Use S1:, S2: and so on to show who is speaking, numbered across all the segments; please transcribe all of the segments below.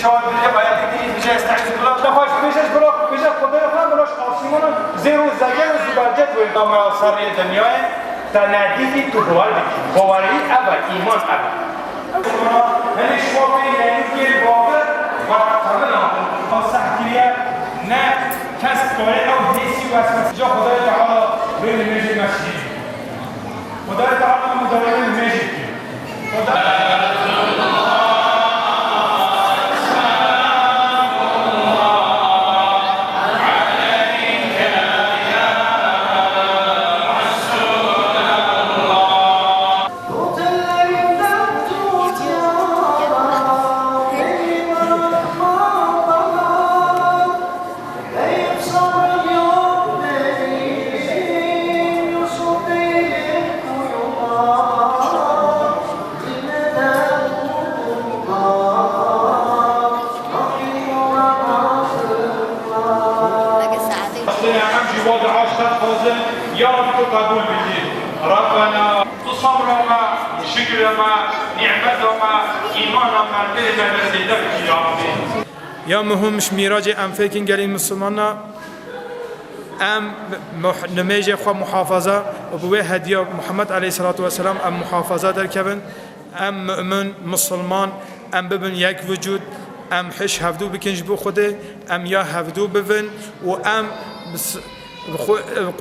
S1: چهار دیگه باید دیگه میشه استعمال بلا نخواهش میشه خدای خدا بلاش آسیمان زیرو زگر و زبرجت و ادامه آثار دنیای تا ندیدی تو باوری اول ایمان اول هنی شما بینید که باور و تمام با سحکیه نه کس کاری او حسی و اساس جا خدای تعالی روی میشه مسیح خدای تعالی مدارم میشه يا رب قبول بدين ربنا صبرنا شكرنا نعمتنا إيماننا بما نزيدك يا ربي يا مهمش ميراج ام فيكين قال المسلمانا ام نميج خو محافظه وبوي هديه محمد عليه الصلاه والسلام ام محافظه در كبن ام مؤمن مسلمان ام ببن يك وجود ام حش هفدو بكنج بو خوده ام يا هفدو ببن و ام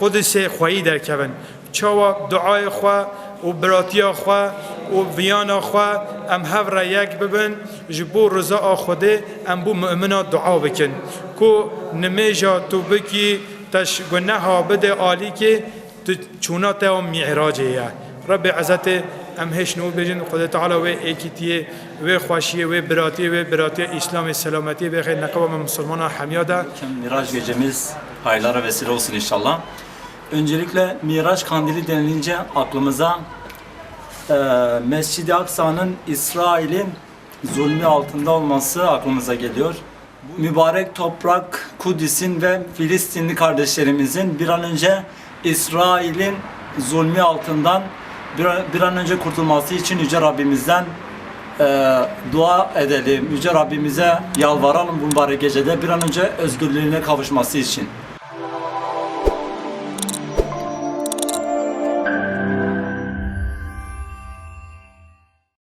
S1: قدس خوایی در کبن چاوا دعای خوا و براتیا خوا و ویانا خوا ام هفر یک ببن جبو رضا خوده ام بو مؤمنا دعا بکن کو نمیجا تو بکی تش گناها بده عالی که تو چونات و معراجه رب عزت ام هش نو بجن خدا تعالی و ایکیتی و خوشی و براتی اسلام سلامتی بخیر نقاب مسلمان حمیاده
S2: Miraç gecemiz hayırlara vesile olsun inşallah. Öncelikle Miraç Kandili denilince aklımıza Mescid-i Aksa'nın İsrail'in zulmü altında olması aklımıza geliyor. Mübarek toprak Kudüs'ün ve Filistinli kardeşlerimizin bir an önce İsrail'in zulmü altından bir an önce kurtulması için Yüce Rabbimizden dua edelim. Yüce Rabbimize yalvaralım bu mübarek gecede bir an önce özgürlüğüne kavuşması için.